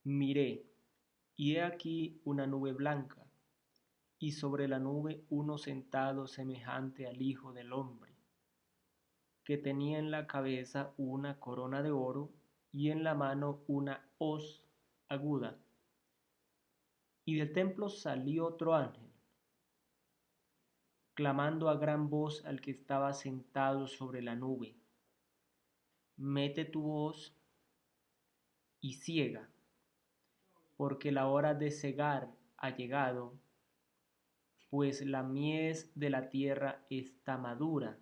Miré, y he aquí una nube blanca, y sobre la nube uno sentado semejante al Hijo del Hombre, que tenía en la cabeza una corona de oro y en la mano una hoz aguda. Y del templo salió otro ángel, clamando a gran voz al que estaba sentado sobre la nube: Mete tu hoz y ciega, porque la hora de cegar ha llegado, pues la mies de la tierra está madura.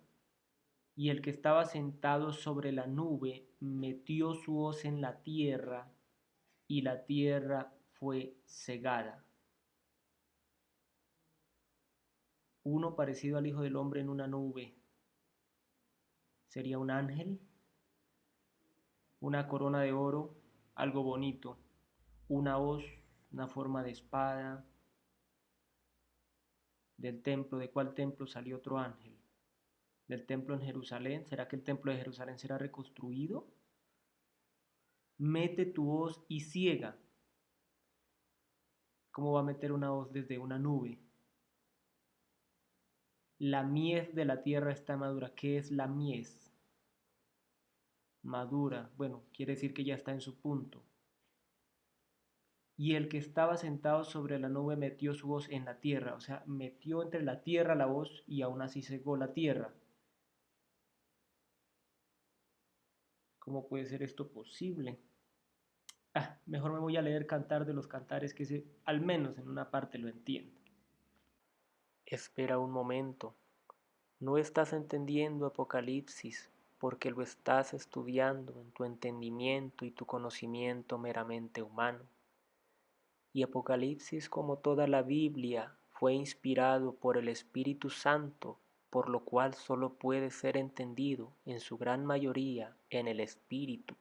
Y el que estaba sentado sobre la nube metió su hoz en la tierra, y la tierra fue cegada. Uno parecido al Hijo del Hombre en una nube. ¿Sería un ángel? Una corona de oro, algo bonito. Una hoz, una forma de espada. Del templo, ¿de cuál templo salió otro ángel? ¿Del templo en Jerusalén? ¿Será que el templo de Jerusalén será reconstruido? Mete tu hoz y ciega. ¿Cómo va a meter una hoz desde una nube? La mies de la tierra está madura. ¿Qué es la mies? Madura. Bueno, quiere decir que ya está en su punto. Y el que estaba sentado sobre la nube metió su hoz en la tierra. O sea, metió entre la tierra la hoz y aún así cegó la tierra. ¿Cómo puede ser esto posible? Mejor me voy a leer Cantar de los Cantares, que al menos en una parte lo entiendo. Espera un momento. No estás entendiendo Apocalipsis porque lo estás estudiando en tu entendimiento y tu conocimiento meramente humano. Y Apocalipsis, como toda la Biblia, fue inspirado por el Espíritu Santo, por lo cual solo puede ser entendido en su gran mayoría en el Espíritu.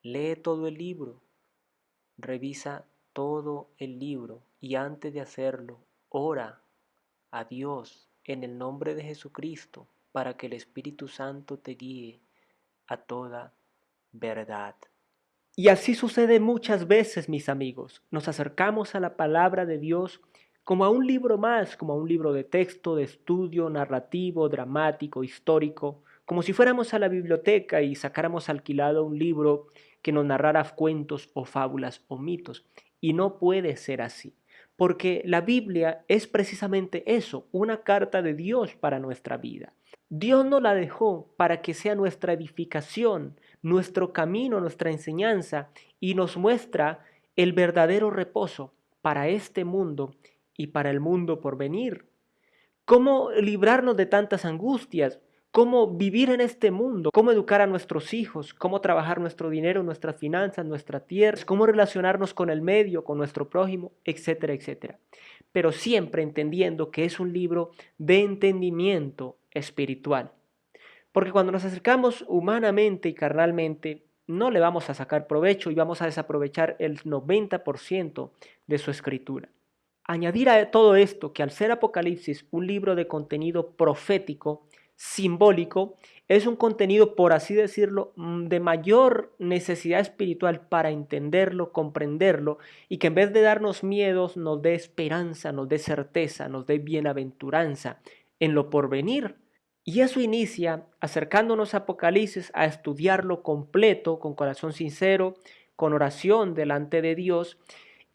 Lee todo el libro, revisa todo el libro y antes de hacerlo, ora a Dios en el nombre de Jesucristo para que el Espíritu Santo te guíe a toda verdad. Y así sucede muchas veces, mis amigos. Nos acercamos a la palabra de Dios como a un libro más, como a un libro de texto, de estudio, narrativo, dramático, histórico, como si fuéramos a la biblioteca y sacáramos alquilado un libro que nos narrara cuentos o fábulas o mitos. Y no puede ser así, porque la Biblia es precisamente eso, una carta de Dios para nuestra vida. Dios nos la dejó para que sea nuestra edificación, nuestro camino, nuestra enseñanza, y nos muestra el verdadero reposo para este mundo y para el mundo por venir. Cómo librarnos de tantas angustias, cómo vivir en este mundo, cómo educar a nuestros hijos, cómo trabajar nuestro dinero, nuestras finanzas, nuestra tierra, cómo relacionarnos con el medio, con nuestro prójimo, etcétera, etcétera. Pero siempre entendiendo que es un libro de entendimiento espiritual. Porque cuando nos acercamos humanamente y carnalmente, no le vamos a sacar provecho y vamos a desaprovechar el 90% de su escritura. Añadir a todo esto que al ser Apocalipsis un libro de contenido profético, simbólico, es un contenido, por así decirlo, de mayor necesidad espiritual para entenderlo, comprenderlo, y que en vez de darnos miedos, nos dé esperanza, nos dé certeza, nos dé bienaventuranza en lo porvenir. Y eso inicia acercándonos a Apocalipsis a estudiarlo completo, con corazón sincero, con oración delante de Dios.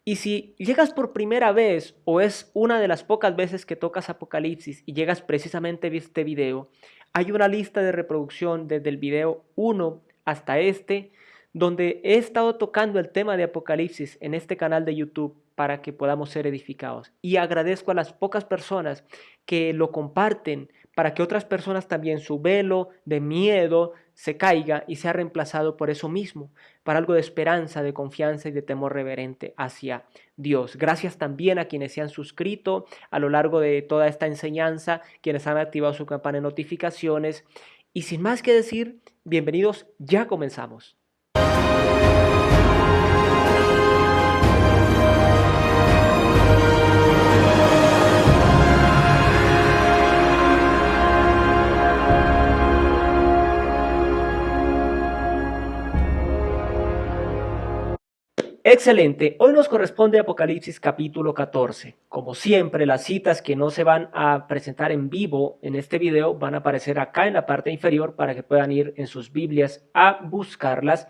Y si llegas por primera vez o es una de las pocas veces que tocas Apocalipsis y llegas precisamente a este video, hay una lista de reproducción desde el video 1 hasta este, donde he estado tocando el tema de Apocalipsis en este canal de YouTube para que podamos ser edificados. Y agradezco a las pocas personas que lo comparten para que otras personas también su velo de miedo se caiga y sea reemplazado por eso mismo, para algo de esperanza, de confianza y de temor reverente hacia Dios. Gracias también a quienes se han suscrito a lo largo de toda esta enseñanza, quienes han activado su campana de notificaciones. Y sin más que decir, bienvenidos, ya comenzamos. Excelente, hoy nos corresponde Apocalipsis capítulo 14. Como siempre, las citas que no se van a presentar en vivo en este video van a aparecer acá en la parte inferior para que puedan ir en sus Biblias a buscarlas.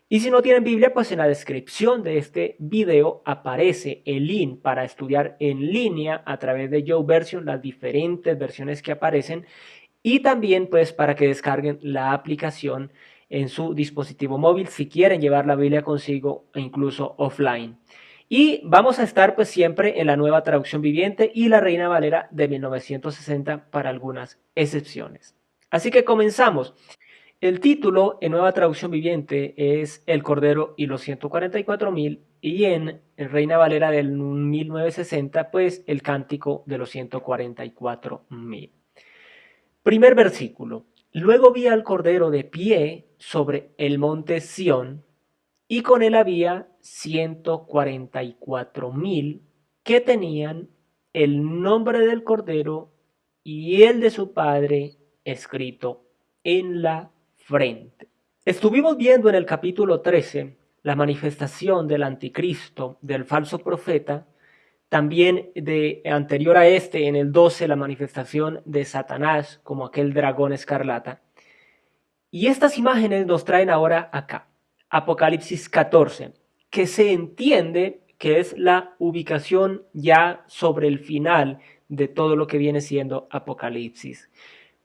Y si no tienen Biblia, pues en la descripción de este video aparece el link para estudiar en línea a través de YouVersion, las diferentes versiones que aparecen, y también pues para que descarguen la aplicación en su dispositivo móvil si quieren llevar la Biblia consigo e incluso offline. Y vamos a estar pues siempre en la Nueva Traducción Viviente y la Reina Valera de 1960 para algunas excepciones. Así que comenzamos. El título en Nueva Traducción Viviente es El Cordero y los 144,000 y en Reina Valera del 1960 pues El Cántico de los 144,000. Primer versículo. Luego vi al Cordero de pie sobre el monte Sión, y con él había 144,000 que tenían el nombre del Cordero y el de su Padre escrito en la frente. Estuvimos viendo en el capítulo 13 la manifestación del anticristo, del falso profeta. También anterior a este, en el 12, la manifestación de Satanás como aquel dragón escarlata. Y estas imágenes nos traen ahora acá, Apocalipsis 14, que se entiende que es la ubicación ya sobre el final de todo lo que viene siendo Apocalipsis.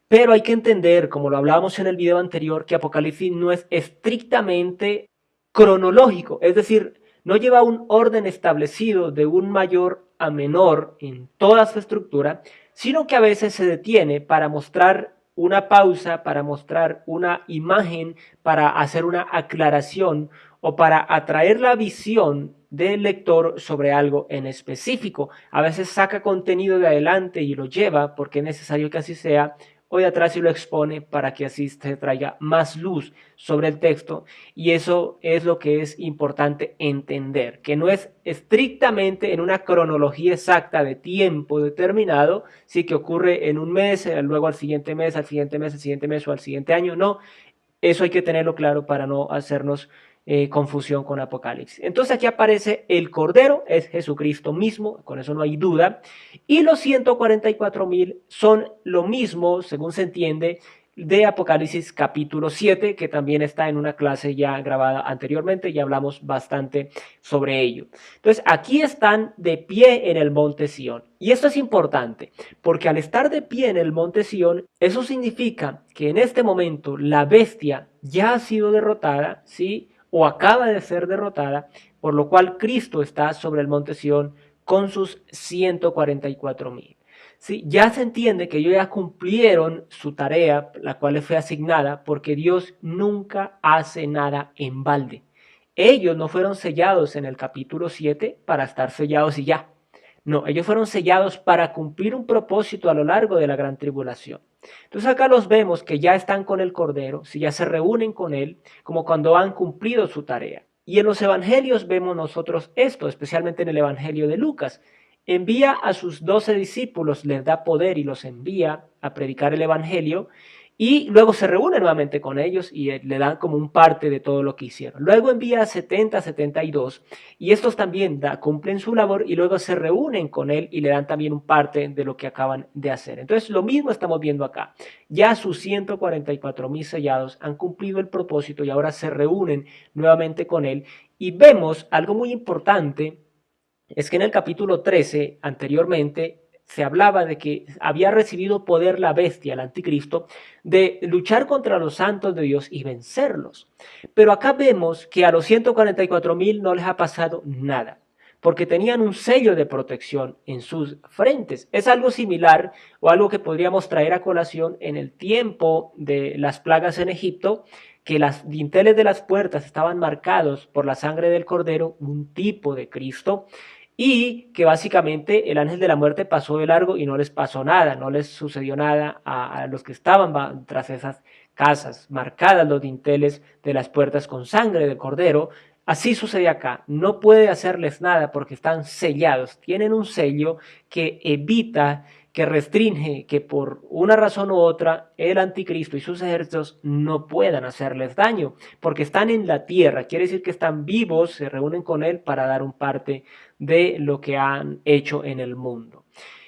Pero hay que entender, como lo hablábamos en el video anterior, que Apocalipsis no es estrictamente cronológico, es decir, no lleva un orden establecido de un mayor a menor en toda su estructura, sino que a veces se detiene para mostrar una pausa, para mostrar una imagen, para hacer una aclaración o para atraer la visión del lector sobre algo en específico. A veces saca contenido de adelante y lo lleva porque es necesario que así sea, o de atrás y lo expone para que así se traiga más luz sobre el texto. Y eso es lo que es importante entender, que no es estrictamente en una cronología exacta de tiempo determinado, sí, que ocurre en un mes, luego al siguiente mes, al siguiente mes, al siguiente mes o al siguiente año. No, eso hay que tenerlo claro para no hacernos confusión con Apocalipsis. Entonces aquí aparece el Cordero, es Jesucristo mismo, con eso no hay duda, y los 144,000 son lo mismo, según se entiende, de Apocalipsis capítulo 7, que también está en una clase ya grabada anteriormente, ya hablamos bastante sobre ello. Entonces aquí están de pie en el monte Sión, y esto es importante, porque al estar de pie en el monte Sión, eso significa que en este momento la bestia ya ha sido derrotada, ¿sí?, o acaba de ser derrotada, por lo cual Cristo está sobre el monte Sión con sus 144,000. ¿Sí? Ya se entiende que ellos ya cumplieron su tarea, la cual les fue asignada, porque Dios nunca hace nada en balde. Ellos no fueron sellados en el capítulo 7 para estar sellados y ya. No, ellos fueron sellados para cumplir un propósito a lo largo de la gran tribulación. Entonces acá los vemos que ya están con el Cordero, si ya se reúnen con él, como cuando han cumplido su tarea. Y en los evangelios vemos nosotros esto, especialmente en el evangelio de Lucas. Envía a sus 12 discípulos, les da poder y los envía a predicar el evangelio, y luego se reúne nuevamente con ellos y le dan como un parte de todo lo que hicieron. Luego envía a 70, 72 y estos también cumplen su labor y luego se reúnen con él y le dan también un parte de lo que acaban de hacer. Entonces lo mismo estamos viendo acá. Ya sus 144,000 sellados han cumplido el propósito y ahora se reúnen nuevamente con él. Y vemos algo muy importante, es que en el capítulo 13 anteriormente se hablaba de que había recibido poder la bestia, el anticristo, de luchar contra los santos de Dios y vencerlos. Pero acá vemos que a los 144,000 no les ha pasado nada, porque tenían un sello de protección en sus frentes. Es algo similar o algo que podríamos traer a colación en el tiempo de las plagas en Egipto, que las dinteles de las puertas estaban marcados por la sangre del Cordero, un tipo de Cristo, y que básicamente el ángel de la muerte pasó de largo y no les pasó nada, no les sucedió nada a los que estaban tras esas casas, marcadas los dinteles de las puertas con sangre del Cordero. Así sucede acá, no puede hacerles nada porque están sellados, tienen un sello que evita que restringe que por una razón u otra el anticristo y sus ejércitos no puedan hacerles daño, porque están en la tierra, quiere decir que están vivos, se reúnen con él para dar un parte de lo que han hecho en el mundo.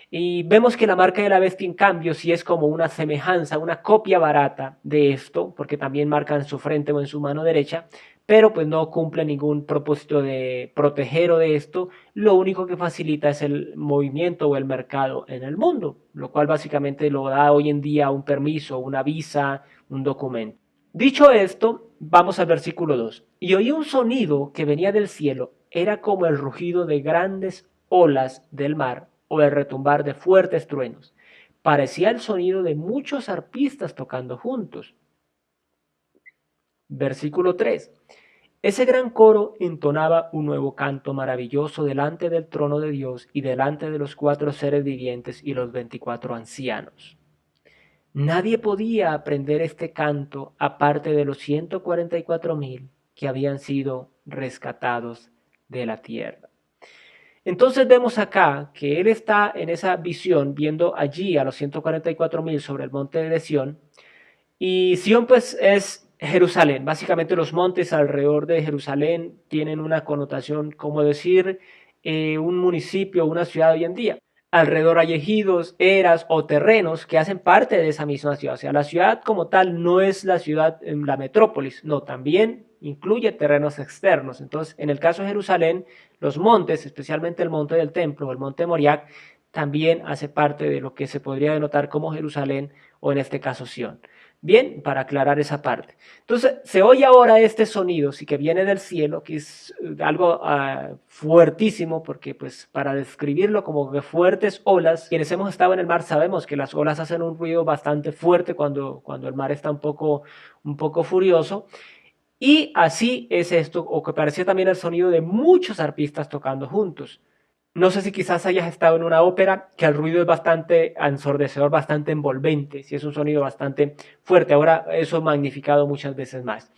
Y vemos que la marca de la bestia, en cambio, sí es como una semejanza, una copia barata de esto, porque también marca en su frente o en su mano derecha, pero pues no cumple ningún propósito de proteger o de esto. Lo único que facilita es el movimiento o el mercado en el mundo, lo cual básicamente lo da hoy en día un permiso, una visa, un documento. Dicho esto, vamos al versículo 2. Y oí un sonido que venía del cielo, era como el rugido de grandes olas del mar o el retumbar de fuertes truenos. Parecía el sonido de muchos arpistas tocando juntos. Versículo 3. Ese gran coro entonaba un nuevo canto maravilloso delante del trono de Dios y delante de los 4 seres vivientes y los 24 ancianos. Nadie podía aprender este canto aparte de los 144,000 que habían sido rescatados de la tierra. Entonces vemos acá que él está en esa visión viendo allí a los 144,000 sobre el monte de Sión, y Sión pues es Jerusalén. Básicamente los montes alrededor de Jerusalén tienen una connotación como decir un municipio, una ciudad hoy en día. Alrededor hay ejidos, eras o terrenos que hacen parte de esa misma ciudad. O sea, la ciudad como tal no es la ciudad, la metrópolis, no, también incluye terrenos externos. Entonces, en el caso de Jerusalén, los montes, especialmente el monte del templo o el monte Moriac, también hace parte de lo que se podría denotar como Jerusalén o en este caso Sión. Bien, para aclarar esa parte. Entonces, se oye ahora este sonido, sí, que viene del cielo, que es algo fuertísimo, porque pues para describirlo como que fuertes olas, quienes hemos estado en el mar sabemos que las olas hacen un ruido bastante fuerte cuando el mar está un poco furioso. Y así es esto, o que parecía también el sonido de muchos arpistas tocando juntos. No sé si quizás hayas estado en una ópera, que el ruido es bastante ensordecedor, bastante envolvente, si es un sonido bastante fuerte. Ahora eso magnificado muchas veces más.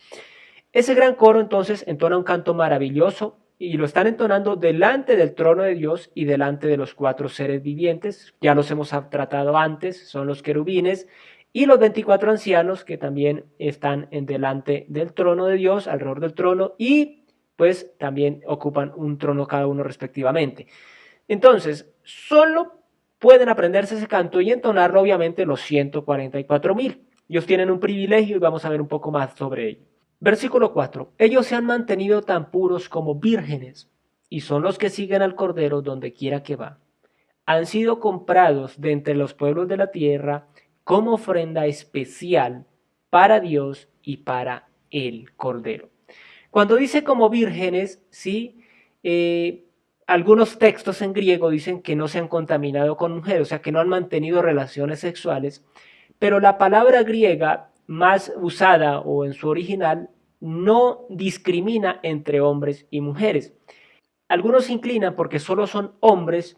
Ese gran coro entonces entona un canto maravilloso y lo están entonando delante del trono de Dios y delante de los 4 seres vivientes. Ya los hemos tratado antes, son los querubines y los 24 ancianos que también están en delante del trono de Dios, alrededor del trono, y pues también ocupan un trono cada uno respectivamente. Entonces, solo pueden aprenderse ese canto y entonarlo obviamente los 144,000. Ellos tienen un privilegio y vamos a ver un poco más sobre ello. Versículo 4. Ellos se han mantenido tan puros como vírgenes y son los que siguen al Cordero donde quiera que va. Han sido comprados de entre los pueblos de la tierra como ofrenda especial para Dios y para el Cordero. Cuando dice como vírgenes, sí, algunos textos en griego dicen que no se han contaminado con mujeres, o sea, que no han mantenido relaciones sexuales, pero la palabra griega más usada o en su original no discrimina entre hombres y mujeres. Algunos se inclinan porque solo son hombres,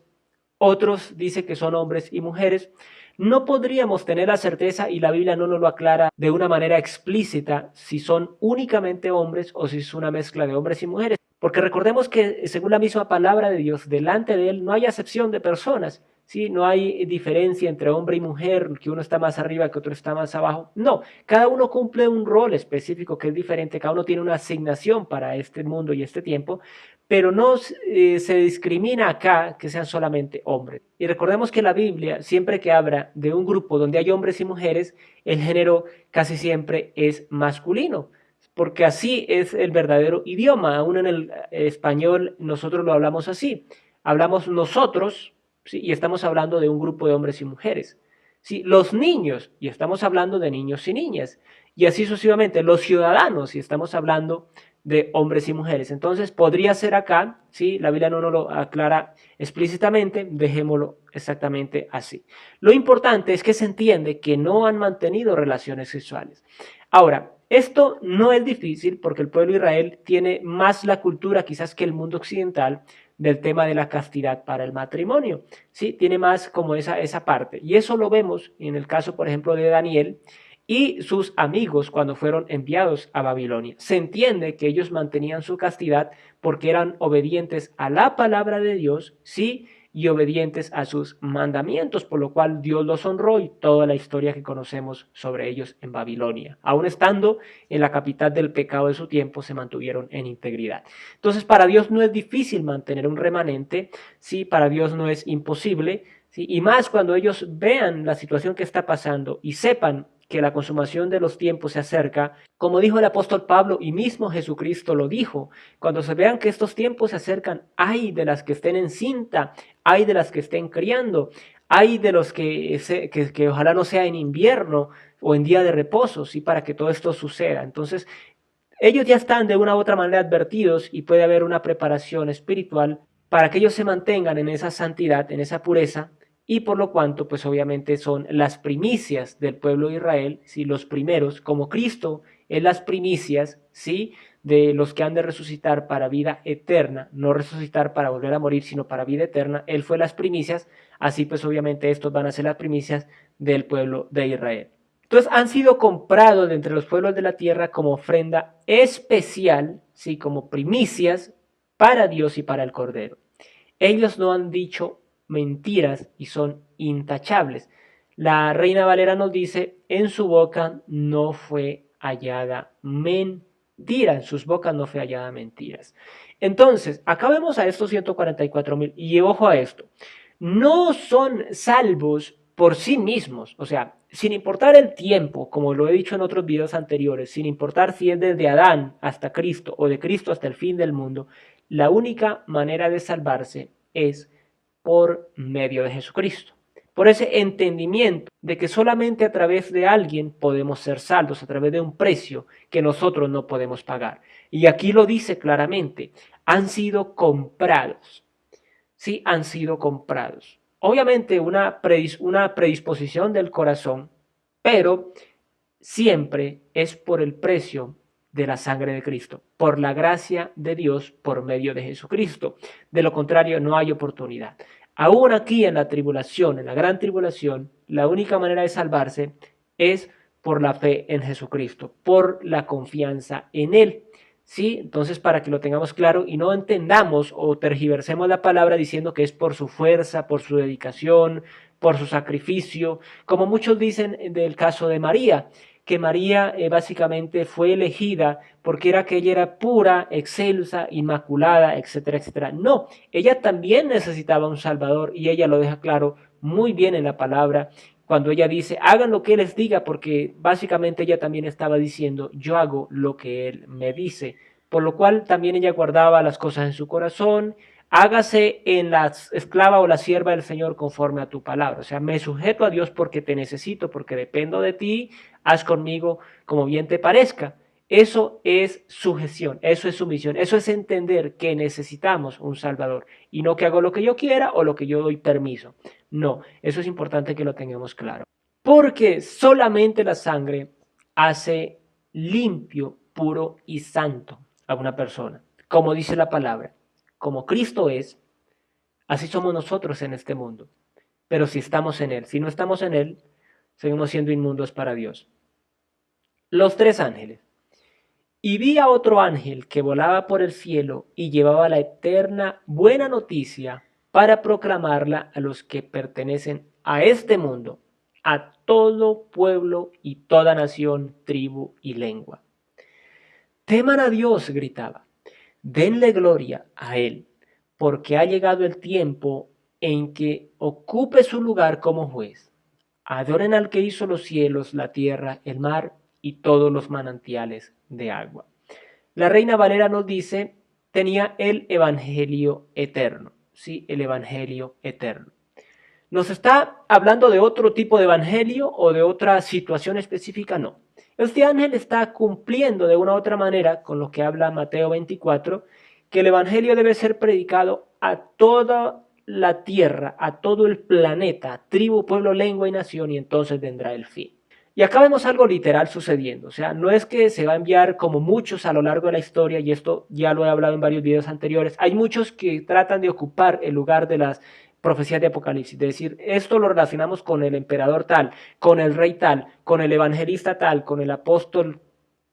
otros dicen que son hombres y mujeres. No podríamos tener la certeza, y la Biblia no nos lo aclara de una manera explícita, si son únicamente hombres o si es una mezcla de hombres y mujeres. Porque recordemos que según la misma palabra de Dios, delante de Él no hay acepción de personas, ¿sí? No hay diferencia entre hombre y mujer, que uno está más arriba, que otro está más abajo. No, cada uno cumple un rol específico que es diferente, cada uno tiene una asignación para este mundo y este tiempo, pero no se discrimina acá que sean solamente hombres. Y recordemos que la Biblia, siempre que habla de un grupo donde hay hombres y mujeres, el género casi siempre es masculino, porque así es el verdadero idioma. Aún en el español nosotros lo hablamos así. Hablamos nosotros, ¿sí? Y estamos hablando de un grupo de hombres y mujeres. ¿Sí? Los niños, y estamos hablando de niños y niñas. Y así sucesivamente, los ciudadanos, y estamos hablando de hombres y mujeres. Entonces podría ser acá, ¿sí? La Biblia no nos lo aclara explícitamente, dejémoslo exactamente así. Lo importante es que se entiende que no han mantenido relaciones sexuales. Ahora, esto no es difícil porque el pueblo de Israel tiene más la cultura quizás que el mundo occidental del tema de la castidad para el matrimonio, ¿sí? Tiene más como esa parte. Y eso lo vemos en el caso, por ejemplo, de Daniel y sus amigos cuando fueron enviados a Babilonia. Se entiende que ellos mantenían su castidad porque eran obedientes a la palabra de Dios, sí, y obedientes a sus mandamientos, por lo cual Dios los honró y toda la historia que conocemos sobre ellos en Babilonia. Aún estando en la capital del pecado de su tiempo, se mantuvieron en integridad. Entonces, para Dios no es difícil mantener un remanente, sí, para Dios no es imposible, sí, y más cuando ellos vean la situación que está pasando y sepan que la consumación de los tiempos se acerca, como dijo el apóstol Pablo y mismo Jesucristo lo dijo, cuando se vean que estos tiempos se acercan, ay de las que estén encinta, ay de las que estén criando, ay de los que ojalá no sea en invierno o en día de reposo, sí, para que todo esto suceda. Entonces, ellos ya están de una u otra manera advertidos y puede haber una preparación espiritual para que ellos se mantengan en esa santidad, en esa pureza, y por lo cuanto, pues obviamente son las primicias del pueblo de Israel, ¿sí? Los primeros, como Cristo es las primicias, ¿sí? De los que han de resucitar para vida eterna, no resucitar para volver a morir, sino para vida eterna. Él fue las primicias, así pues obviamente estos van a ser las primicias del pueblo de Israel. Entonces han sido comprados de entre los pueblos de la tierra como ofrenda especial, ¿sí? Como primicias para Dios y para el Cordero. Ellos no han dicho mentiras y son intachables. La Reina Valera nos dice, en su boca no fue hallada mentira, en sus bocas no fue hallada mentiras. Entonces, acá vemos a estos 144,000 y ojo a esto, no son salvos por sí mismos, o sea, sin importar el tiempo, como lo he dicho en otros videos anteriores, sin importar si es desde Adán hasta Cristo o de Cristo hasta el fin del mundo, la única manera de salvarse es por medio de Jesucristo. Por ese entendimiento de que solamente a través de alguien podemos ser salvos, a través de un precio que nosotros no podemos pagar. Y aquí lo dice claramente, han sido comprados. Sí, han sido comprados. Obviamente una predisposición del corazón, pero siempre es por el precio de la sangre de Cristo, por la gracia de Dios por medio de Jesucristo. De lo contrario, no hay oportunidad. Aún aquí en la tribulación, en la gran tribulación, la única manera de salvarse es por la fe en Jesucristo, por la confianza en Él. ¿Sí? Entonces, para que lo tengamos claro y no entendamos o tergiversemos la palabra diciendo que es por su fuerza, por su dedicación, por su sacrificio, como muchos dicen del caso de María, que María básicamente fue elegida porque era que ella era pura, excelsa, inmaculada, etcétera, etcétera. No, ella también necesitaba un Salvador y ella lo deja claro muy bien en la palabra cuando ella dice, hagan lo que Él les diga, porque básicamente ella también estaba diciendo, yo hago lo que Él me dice, por lo cual también ella guardaba las cosas en su corazón, hágase en la esclava o la sierva del Señor conforme a tu palabra, o sea, me sujeto a Dios porque te necesito, porque dependo de ti, haz conmigo como bien te parezca. Eso es sujeción, eso es sumisión, eso es entender que necesitamos un Salvador y no que hago lo que yo quiera o lo que yo doy permiso. No, eso es importante que lo tengamos claro. Porque solamente la sangre hace limpio, puro y santo a una persona. Como dice la palabra, como Cristo es, así somos nosotros en este mundo. Pero si estamos en Él, si no estamos en Él, seguimos siendo inmundos para Dios. Los tres ángeles. Y vi a otro ángel que volaba por el cielo y llevaba la eterna buena noticia para proclamarla a los que pertenecen a este mundo, a todo pueblo y toda nación, tribu y lengua. Teman a Dios, gritaba, denle gloria a Él, porque ha llegado el tiempo en que ocupe su lugar como juez. Adoren al que hizo los cielos, la tierra, el mar y todos los manantiales de agua. La Reina Valera nos dice, tenía el evangelio eterno, ¿sí? El evangelio eterno. ¿Nos está hablando de otro tipo de evangelio o de otra situación específica? No. Este ángel está cumpliendo de una u otra manera con lo que habla Mateo 24, que el evangelio debe ser predicado a toda la tierra, a todo el planeta, tribu, pueblo, lengua y nación, y entonces vendrá el fin. Y acá vemos algo literal sucediendo, o sea, no es que se va a enviar como muchos a lo largo de la historia, y esto ya lo he hablado en varios videos anteriores, hay muchos que tratan de ocupar el lugar de las profecías de Apocalipsis, de decir, esto lo relacionamos con el emperador tal, con el rey tal, con el evangelista tal, con el apóstol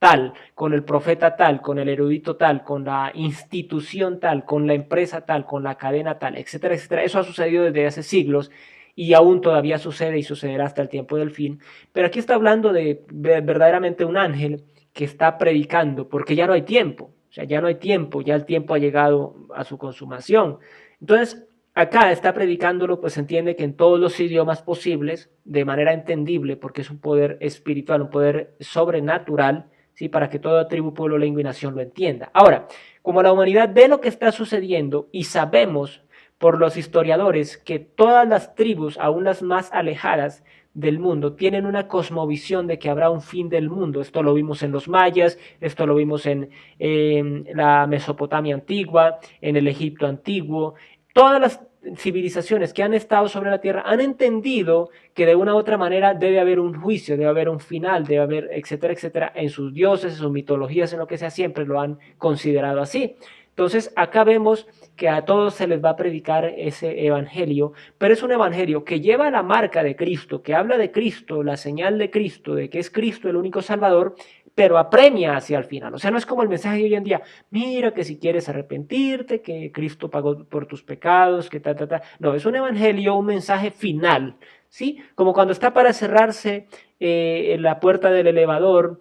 tal, con el profeta tal, con el erudito tal, con la institución tal, con la empresa tal, con la cadena tal, etcétera, etcétera. Eso ha sucedido desde hace siglos y aún todavía sucede y sucederá hasta el tiempo del fin. Pero aquí está hablando de verdaderamente un ángel que está predicando, porque ya no hay tiempo, o sea, ya no hay tiempo, ya el tiempo ha llegado a su consumación. Entonces, acá está predicándolo, pues se entiende que en todos los idiomas posibles, de manera entendible, porque es un poder espiritual, un poder sobrenatural, ¿sí? Para que toda tribu, pueblo, lengua y nación lo entienda. Ahora, como la humanidad ve lo que está sucediendo y sabemos por los historiadores que todas las tribus, aún las más alejadas del mundo, tienen una cosmovisión de que habrá un fin del mundo. Esto lo vimos en los mayas, esto lo vimos en la Mesopotamia antigua, en el Egipto antiguo. Todas las civilizaciones que han estado sobre la tierra han entendido que de una u otra manera debe haber un juicio, debe haber un final, debe haber, etcétera, etcétera. En sus dioses, en sus mitologías, en lo que sea, siempre lo han considerado así. Entonces, acá vemos que a todos se les va a predicar ese evangelio, pero es un evangelio que lleva la marca de Cristo, que habla de Cristo, la señal de Cristo, de que es Cristo el único Salvador, pero apremia hacia el final. O sea, no es como el mensaje de hoy en día, mira que si quieres arrepentirte, que Cristo pagó por tus pecados, que ta, ta, ta. No, es un evangelio, un mensaje final, ¿sí? Como cuando está para cerrarse la puerta del elevador,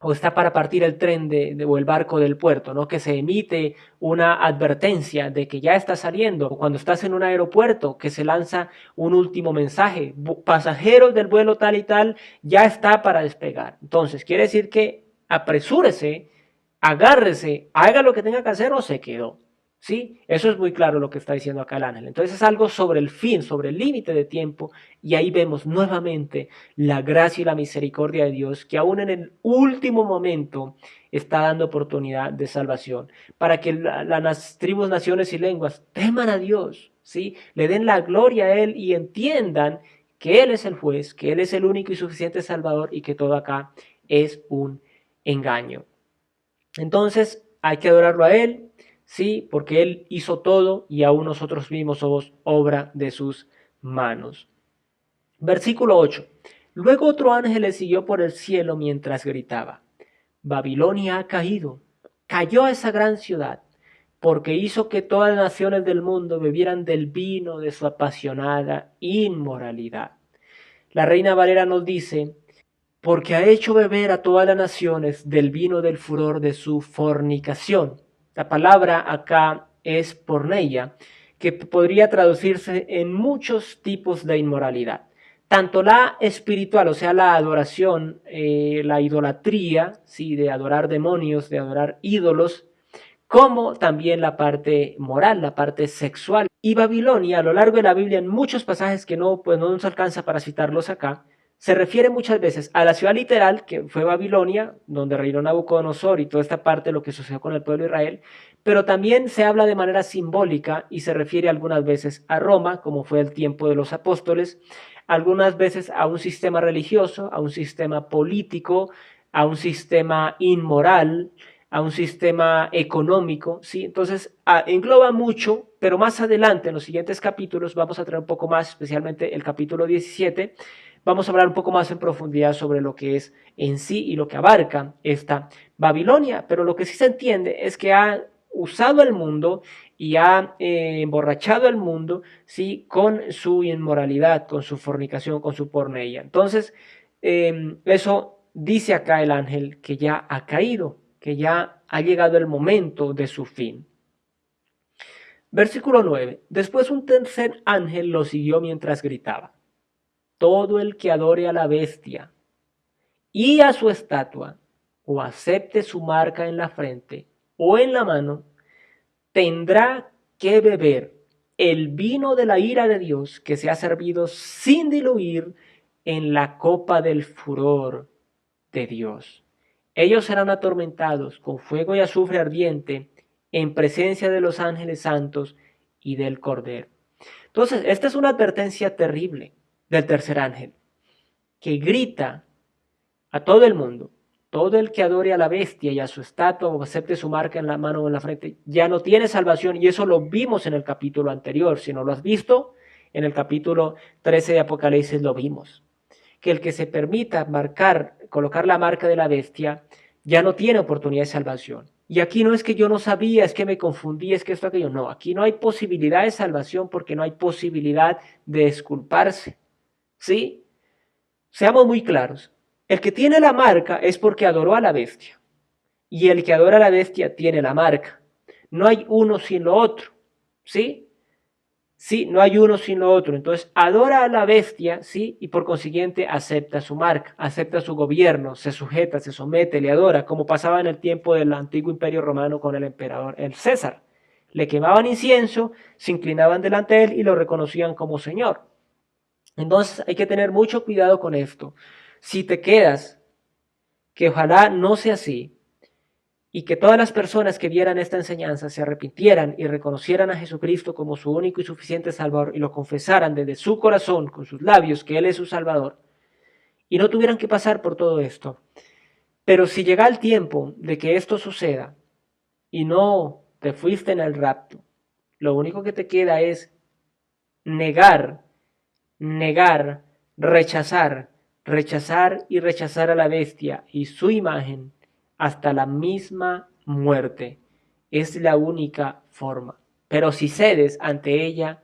o está para partir el tren o el barco del puerto, ¿no? Que se emite una advertencia de que ya está saliendo. O cuando estás en un aeropuerto, que se lanza un último mensaje, pasajeros del vuelo tal y tal, ya está para despegar. Entonces, quiere decir que apresúrese, agárrese, haga lo que tenga que hacer o se quedó. ¿Sí? Eso es muy claro lo que está diciendo acá el ángel. Entonces es algo sobre el fin, sobre el límite de tiempo, y ahí vemos nuevamente la gracia y la misericordia de Dios, que aún en el último momento está dando oportunidad de salvación, para que las tribus, naciones y lenguas teman a Dios, ¿sí? Le den la gloria a Él y entiendan que Él es el juez, que Él es el único y suficiente Salvador y que todo acá es un engaño. Entonces hay que adorarlo a Él, sí, porque Él hizo todo y aún nosotros mismos somos obra de sus manos. Versículo 8. Luego otro ángel le siguió por el cielo mientras gritaba, Babilonia ha caído, cayó esa gran ciudad, porque hizo que todas las naciones del mundo bebieran del vino de su apasionada inmoralidad. La Reina Valera nos dice, porque ha hecho beber a todas las naciones del vino del furor de su fornicación. La palabra acá es porneia, que podría traducirse en muchos tipos de inmoralidad. Tanto la espiritual, o sea, la adoración, la idolatría, ¿sí? De adorar demonios, de adorar ídolos, como también la parte moral, la parte sexual. Y Babilonia, a lo largo de la Biblia, en muchos pasajes que no, pues no nos alcanza para citarlos acá, se refiere muchas veces a la ciudad literal, que fue Babilonia, donde reinó Nabucodonosor y toda esta parte de lo que sucedió con el pueblo de Israel, pero también se habla de manera simbólica y se refiere algunas veces a Roma, como fue el tiempo de los apóstoles, algunas veces a un sistema religioso, a un sistema político, a un sistema inmoral, a un sistema económico, ¿sí? Entonces, engloba mucho, pero más adelante, en los siguientes capítulos, vamos a traer un poco más, especialmente el capítulo 17, vamos a hablar un poco más en profundidad sobre lo que es en sí y lo que abarca esta Babilonia, pero lo que sí se entiende es que ha usado el mundo y ha emborrachado el mundo, ¿sí? Con su inmoralidad, con su fornicación, con su porneia. Entonces, eso dice acá el ángel que ya ha caído, que ya ha llegado el momento de su fin. Versículo 9. Después un tercer ángel lo siguió mientras gritaba, todo el que adore a la bestia y a su estatua, o acepte su marca en la frente o en la mano, tendrá que beber el vino de la ira de Dios que se ha servido sin diluir en la copa del furor de Dios. Ellos serán atormentados con fuego y azufre ardiente en presencia de los ángeles santos y del Cordero. Entonces, esta es una advertencia terrible del tercer ángel, que grita a todo el mundo, todo el que adore a la bestia y a su estatua o acepte su marca en la mano o en la frente, ya no tiene salvación, y eso lo vimos en el capítulo anterior. Si no lo has visto, en el capítulo 13 de Apocalipsis lo vimos. Que el que se permita colocar la marca de la bestia, ya no tiene oportunidad de salvación. Y aquí no es que yo no sabía, es que me confundí, es que esto, aquello. No, aquí no hay posibilidad de salvación porque no hay posibilidad de disculparse. ¿Sí? Seamos muy claros. El que tiene la marca es porque adoró a la bestia. Y el que adora a la bestia tiene la marca. No hay uno sin lo otro. ¿Sí? Sí, no hay uno sin lo otro. Entonces, adora a la bestia, ¿sí? Y por consiguiente acepta su marca, acepta su gobierno, se sujeta, se somete, le adora, como pasaba en el tiempo del antiguo imperio romano con el emperador, el César. Le quemaban incienso, se inclinaban delante de él y lo reconocían como señor. Entonces, hay que tener mucho cuidado con esto. Si te quedas, que ojalá no sea así, y que todas las personas que vieran esta enseñanza se arrepintieran y reconocieran a Jesucristo como su único y suficiente Salvador y lo confesaran desde su corazón, con sus labios, que Él es su Salvador, y no tuvieran que pasar por todo esto. Pero si llega el tiempo de que esto suceda y no te fuiste en el rapto, lo único que te queda es negar, negar, rechazar, rechazar y rechazar a la bestia y su imagen hasta la misma muerte. Es la única forma. Pero si cedes ante ella,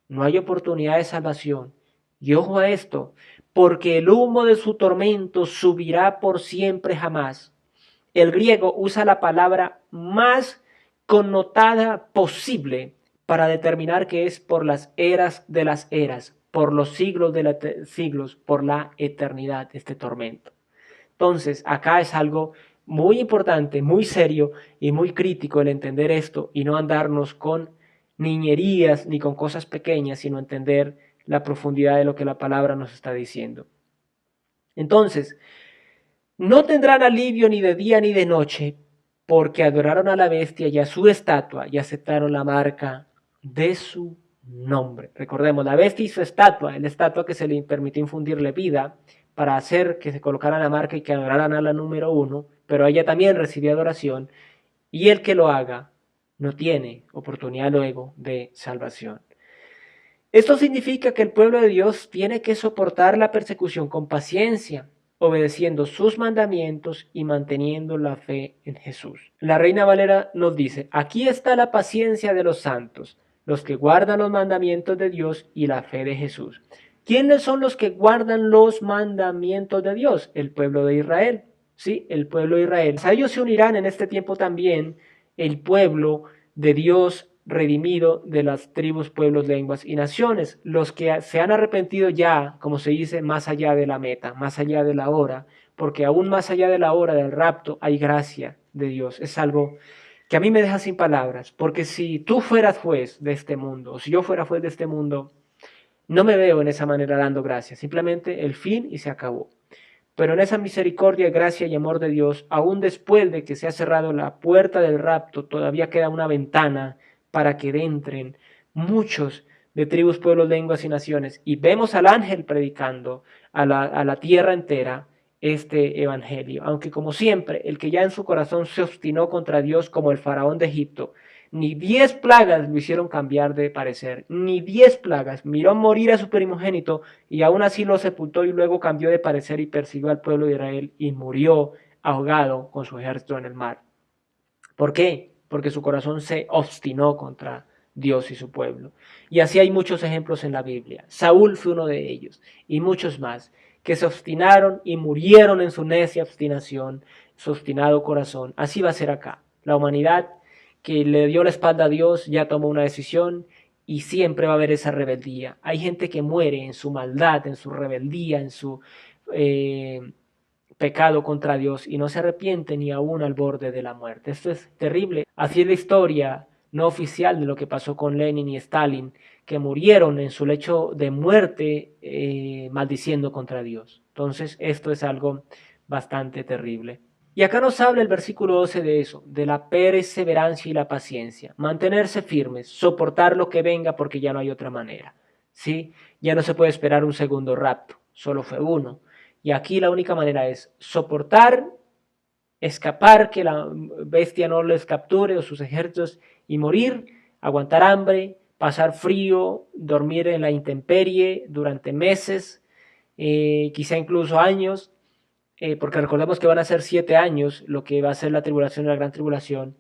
no hay oportunidad de salvación. Y ojo a esto, porque el humo de su tormento subirá por siempre jamás. El griego usa la palabra más connotada posible para determinar que es por las eras de las eras, por los siglos de los siglos, por la eternidad, este tormento. Entonces, acá es algo muy importante, muy serio y muy crítico el entender esto y no andarnos con niñerías ni con cosas pequeñas, sino entender la profundidad de lo que la palabra nos está diciendo. Entonces, no tendrán alivio ni de día ni de noche, porque adoraron a la bestia y a su estatua y aceptaron la marca de su nombre. Recordemos, la bestia y su estatua, la estatua que se le permitió infundirle vida para hacer que se colocara la marca y que adoraran a la número uno, pero ella también recibió adoración, y el que lo haga no tiene oportunidad luego de salvación. Esto significa que el pueblo de Dios tiene que soportar la persecución con paciencia, obedeciendo sus mandamientos y manteniendo la fe en Jesús. La Reina Valera nos dice, aquí está la paciencia de los santos, los que guardan los mandamientos de Dios y la fe de Jesús. ¿Quiénes son los que guardan los mandamientos de Dios? El pueblo de Israel. Sí, el pueblo de Israel. A ellos se unirán en este tiempo también el pueblo de Dios redimido de las tribus, pueblos, lenguas y naciones, los que se han arrepentido ya, como se dice, más allá de la meta, más allá de la hora, porque aún más allá de la hora del rapto hay gracia de Dios. Es algo que a mí me deja sin palabras, porque si tú fueras juez de este mundo, o si yo fuera juez de este mundo, no me veo en esa manera dando gracias, simplemente el fin y se acabó. Pero en esa misericordia, gracia y amor de Dios, aún después de que se ha cerrado la puerta del rapto, todavía queda una ventana para que entren muchos de tribus, pueblos, lenguas y naciones. Y vemos al ángel predicando a la tierra entera este evangelio. Aunque como siempre, el que ya en su corazón se obstinó contra Dios como el faraón de Egipto, ni 10 plagas lo hicieron cambiar de parecer, ni 10 plagas. Miró morir a su primogénito y aún así lo sepultó y luego cambió de parecer y persiguió al pueblo de Israel y murió ahogado con su ejército en el mar. ¿Por qué? Porque su corazón se obstinó contra Dios y su pueblo. Y así hay muchos ejemplos en la Biblia. Saúl fue uno de ellos y muchos más que se obstinaron y murieron en su necia obstinación, su obstinado corazón. Así va a ser acá. La humanidad que le dio la espalda a Dios ya tomó una decisión y siempre va a haber esa rebeldía. Hay gente que muere en su maldad, en su rebeldía, en su pecado contra Dios y no se arrepiente ni aún al borde de la muerte. Esto es terrible. Así es la historia no oficial de lo que pasó con Lenin y Stalin, que murieron en su lecho de muerte maldiciendo contra Dios. Entonces esto es algo bastante terrible. Y acá nos habla el versículo 12 de eso, de la perseverancia y la paciencia, mantenerse firmes, soportar lo que venga porque ya no hay otra manera. ¿Sí? Ya no se puede esperar un segundo rapto, solo fue uno. Y aquí la única manera es soportar, escapar, que la bestia no les capture o sus ejércitos y morir, aguantar hambre, pasar frío, dormir en la intemperie durante meses, quizá incluso años, porque recordemos que van a ser 7 años lo que va a ser la tribulación y la gran tribulación,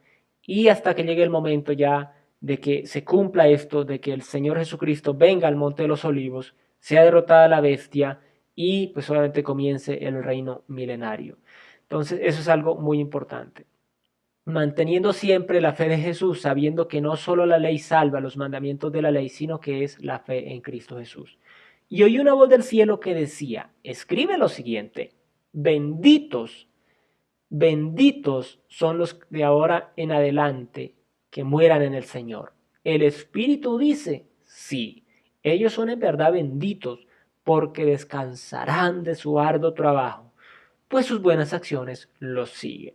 y hasta que llegue el momento ya de que se cumpla esto, de que el Señor Jesucristo venga al Monte de los Olivos, sea derrotada la bestia y pues obviamente comience el reino milenario. Entonces eso es algo muy importante. Manteniendo siempre la fe de Jesús, sabiendo que no solo la ley salva los mandamientos de la ley, sino que es la fe en Cristo Jesús. Y oí una voz del cielo que decía, escribe lo siguiente, benditos, benditos son los de ahora en adelante que mueran en el Señor. El Espíritu dice, sí, ellos son en verdad benditos porque descansarán de su arduo trabajo, pues sus buenas acciones los siguen.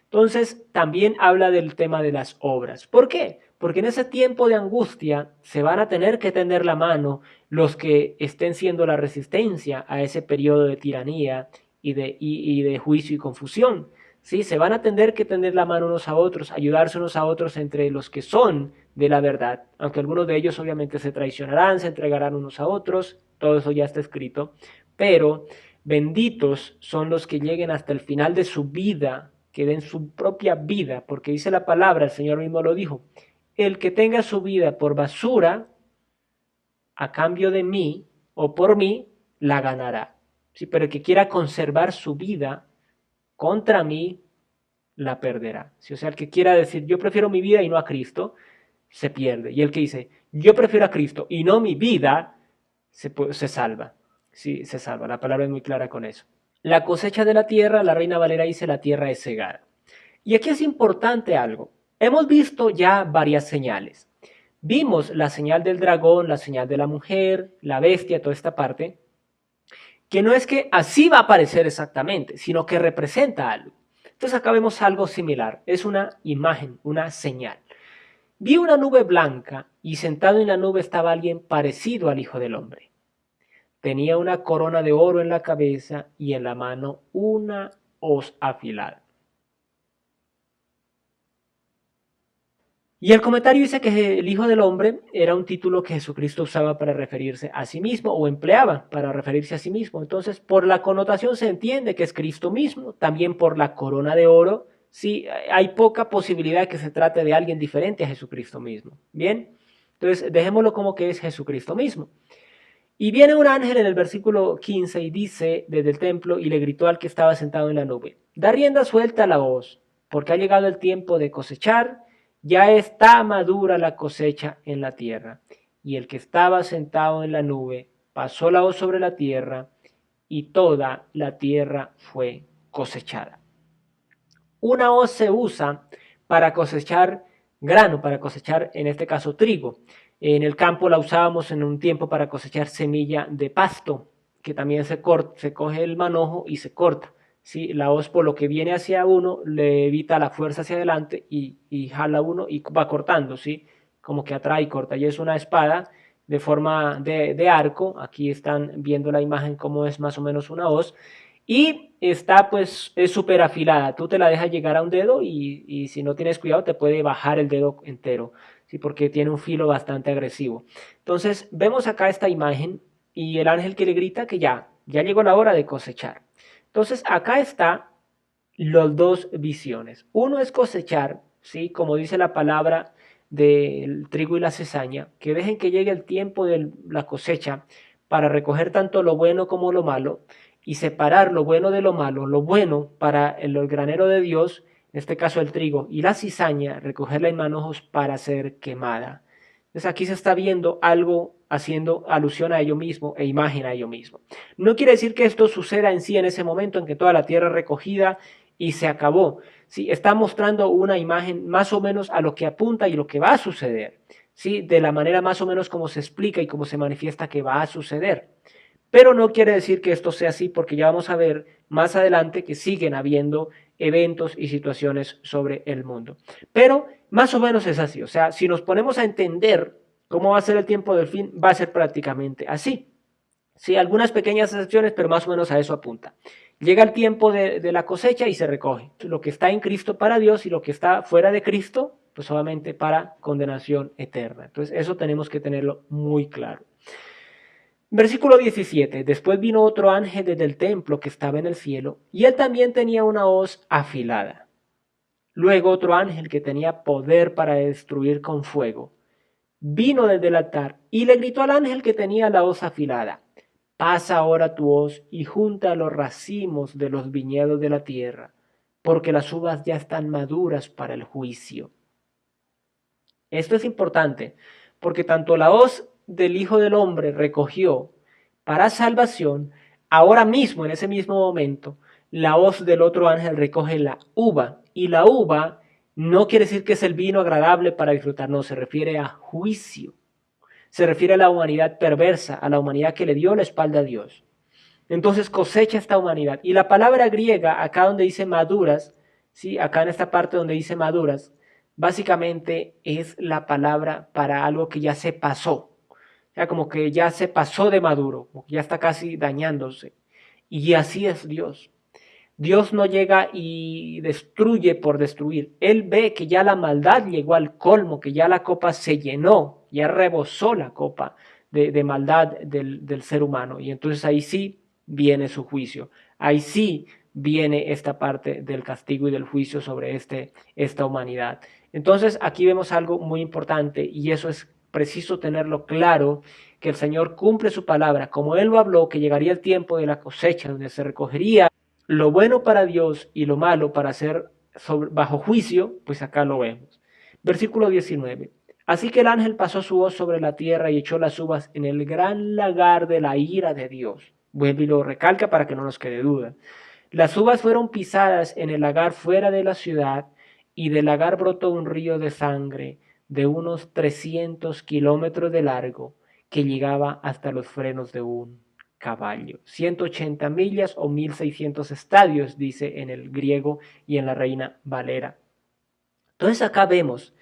Entonces, también habla del tema de las obras. ¿Por qué? Porque en ese tiempo de angustia se van a tener que tender la mano los que estén siendo la resistencia a ese periodo de tiranía y de juicio y confusión. ¿Sí? Se van a tener que tender la mano unos a otros, ayudarse unos a otros entre los que son de la verdad, aunque algunos de ellos obviamente se traicionarán, se entregarán unos a otros, todo eso ya está escrito, pero benditos son los que lleguen hasta el final de su vida, que den su propia vida, porque dice la palabra, el Señor mismo lo dijo, el que tenga su vida por basura, a cambio de mí o por mí, la ganará. Sí, pero el que quiera conservar su vida contra mí, la perderá. Sí, o sea, el que quiera decir, yo prefiero mi vida y no a Cristo, se pierde. Y el que dice, yo prefiero a Cristo y no mi vida, se salva. Sí, se salva. La palabra es muy clara con eso. La cosecha de la tierra, la Reina Valera dice, la tierra es cegada. Y aquí es importante algo. Hemos visto ya varias señales. Vimos la señal del dragón, la señal de la mujer, la bestia, toda esta parte, que no es que así va a aparecer exactamente, sino que representa algo. Entonces acá vemos algo similar. Es una imagen, una señal. Vi una nube blanca y sentado en la nube estaba alguien parecido al Hijo del Hombre. Tenía una corona de oro en la cabeza y en la mano una hoz afilada. Y el comentario dice que el Hijo del Hombre era un título que Jesucristo usaba para referirse a sí mismo o empleaba para referirse a sí mismo. Entonces, por la connotación se entiende que es Cristo mismo, también por la corona de oro. Sí, hay poca posibilidad de que se trate de alguien diferente a Jesucristo mismo. Bien, entonces dejémoslo como que es Jesucristo mismo. Y viene un ángel en el versículo 15 y dice desde el templo y le gritó al que estaba sentado en la nube, da rienda suelta a la hoz, porque ha llegado el tiempo de cosechar, ya está madura la cosecha en la tierra. Y el que estaba sentado en la nube pasó la hoz sobre la tierra y toda la tierra fue cosechada. Una hoz se usa para cosechar grano, para cosechar en este caso trigo. En el campo la usábamos en un tiempo para cosechar semilla de pasto, que también se coge el manojo y se corta. ¿Sí? La hoz por lo que viene hacia uno le evita la fuerza hacia adelante y jala uno y va cortando, ¿sí? Como que atrae y corta. Y es una espada de forma de arco. Aquí están viendo la imagen como es más o menos una hoz. Y está pues, es súper afilada. Tú te la dejas llegar a un dedo y si no tienes cuidado te puede bajar el dedo entero, ¿sí? Porque tiene un filo bastante agresivo. Entonces vemos acá esta imagen y el ángel que le grita que ya llegó la hora de cosechar. Entonces acá está las dos visiones. Uno es cosechar, ¿sí? Como dice la palabra del trigo y la cizaña, que dejen que llegue el tiempo de la cosecha para recoger tanto lo bueno como lo malo y separar lo bueno de lo bueno para el granero de Dios, en este caso el trigo, y la cizaña, recogerla en manojos para ser quemada. Entonces aquí se está viendo algo haciendo alusión a ello mismo e imagen a ello mismo. No quiere decir que esto suceda en sí en ese momento en que toda la tierra es recogida y se acabó. Sí, está mostrando una imagen más o menos a lo que apunta y lo que va a suceder. Sí, de la manera más o menos como se explica y como se manifiesta que va a suceder. Pero no quiere decir que esto sea así porque ya vamos a ver más adelante que siguen habiendo eventos y situaciones sobre el mundo. Pero más o menos es así. O sea, si nos ponemos a entender cómo va a ser el tiempo del fin, va a ser prácticamente así. Sí, algunas pequeñas excepciones, pero más o menos a eso apunta. Llega el tiempo de la cosecha y se recoge. Lo que está en Cristo para Dios y lo que está fuera de Cristo, pues solamente para condenación eterna. Entonces, eso tenemos que tenerlo muy claro. Versículo 17. Después vino otro ángel desde el templo que estaba en el cielo, y él también tenía una hoz afilada. Luego otro ángel que tenía poder para destruir con fuego vino desde el altar y le gritó al ángel que tenía la hoz afilada: pasa ahora tu hoz y junta los racimos de los viñedos de la tierra, porque las uvas ya están maduras para el juicio. Esto es importante, porque tanto la hoz del Hijo del Hombre recogió para salvación, ahora mismo, en ese mismo momento, la hoz del otro ángel recoge la uva, y la uva no quiere decir que es el vino agradable para disfrutar, no, se refiere a juicio, se refiere a la humanidad perversa, a la humanidad que le dio la espalda a Dios. Entonces cosecha esta humanidad. Y la palabra griega, acá donde dice maduras, ¿sí? Acá en esta parte donde dice maduras, básicamente es la palabra para algo que ya se pasó. O sea, como que ya se pasó de maduro, como que ya está casi dañándose. Y así es Dios. Dios no llega y destruye por destruir. Él ve que ya la maldad llegó al colmo, que ya la copa se llenó, ya rebosó la copa de maldad del ser humano. Y entonces ahí sí viene su juicio. Ahí sí viene esta parte del castigo y del juicio sobre esta humanidad. Entonces aquí vemos algo muy importante, y eso es preciso tenerlo claro, que el Señor cumple su palabra, como Él lo habló, que llegaría el tiempo de la cosecha, donde se recogería lo bueno para Dios y lo malo para ser bajo juicio. Pues acá lo vemos. Versículo 19. Así que el ángel pasó su hoz sobre la tierra y echó las uvas en el gran lagar de la ira de Dios. Vuelve y lo recalca para que no nos quede duda. Las uvas fueron pisadas en el lagar fuera de la ciudad, y del lagar brotó un río de sangre de unos 300 kilómetros de largo, que llegaba hasta los frenos de un caballo. 180 millas o 1600 estadios, dice en el griego y en la Reina Valera. Entonces acá vemos,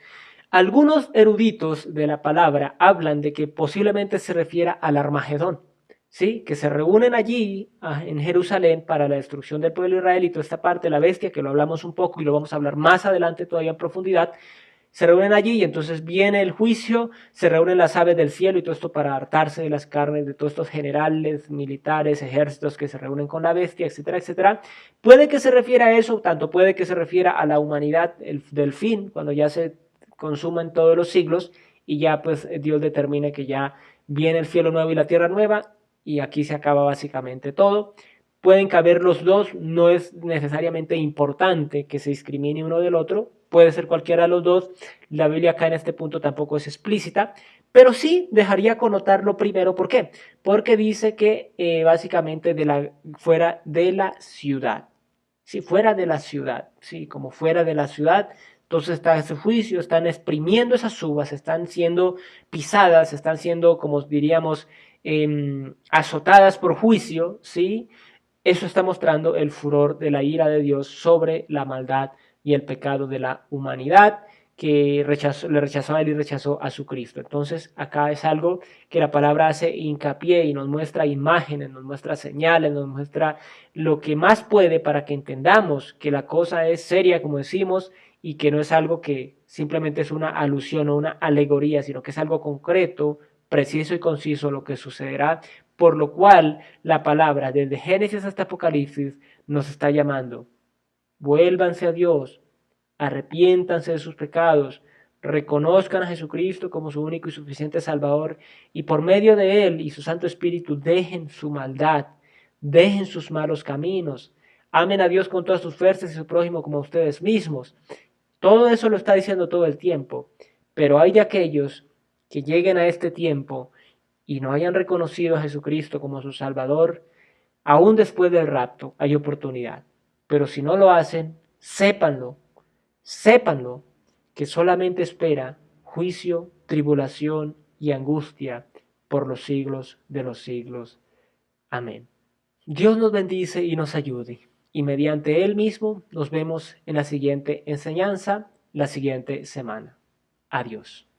algunos eruditos de la palabra hablan de que posiblemente se refiera al Armagedón, ¿sí? Que se reúnen allí en Jerusalén para la destrucción del pueblo israelí, y toda esta parte de la bestia, que lo hablamos un poco y lo vamos a hablar más adelante todavía en profundidad. Se reúnen allí y entonces viene el juicio, se reúnen las aves del cielo y todo esto para hartarse de las carnes de todos estos generales, militares, ejércitos que se reúnen con la bestia, etcétera, etcétera. Puede que se refiera a eso, tanto puede que se refiera a la humanidad del fin, cuando ya se consuma en todos los siglos y ya pues Dios determine que ya viene el cielo nuevo y la tierra nueva y aquí se acaba básicamente todo. Pueden caber los dos, no es necesariamente importante que se discrimine uno del otro, puede ser cualquiera de los dos. La Biblia acá en este punto tampoco es explícita, pero sí dejaría connotar lo primero. ¿Por qué? Porque dice que básicamente fuera de la ciudad. Sí, fuera de la ciudad, sí, como fuera de la ciudad. Entonces está ese juicio, están exprimiendo esas uvas, están siendo pisadas, están siendo, como diríamos, azotadas por juicio, ¿sí? Eso está mostrando el furor de la ira de Dios sobre la maldad y el pecado de la humanidad, que le rechazó a él y rechazó a su Cristo. Entonces acá es algo que la palabra hace hincapié y nos muestra imágenes, nos muestra señales, nos muestra lo que más puede para que entendamos que la cosa es seria, como decimos, y que no es algo que simplemente es una alusión o una alegoría, sino que es algo concreto, preciso y conciso lo que sucederá, por lo cual la palabra desde Génesis hasta Apocalipsis nos está llamando: vuélvanse a Dios, arrepiéntanse de sus pecados, reconozcan a Jesucristo como su único y suficiente Salvador, y por medio de Él y su Santo Espíritu dejen su maldad, dejen sus malos caminos, amen a Dios con todas sus fuerzas y a su prójimo como a ustedes mismos. Todo eso lo está diciendo todo el tiempo, pero hay de aquellos que lleguen a este tiempo y no hayan reconocido a Jesucristo como su Salvador. Aún después del rapto hay oportunidad, pero si no lo hacen, sépanlo, sépanlo, que solamente espera juicio, tribulación y angustia por los siglos de los siglos. Amén. Dios nos bendice y nos ayude, y mediante Él mismo nos vemos en la siguiente enseñanza, la siguiente semana. Adiós.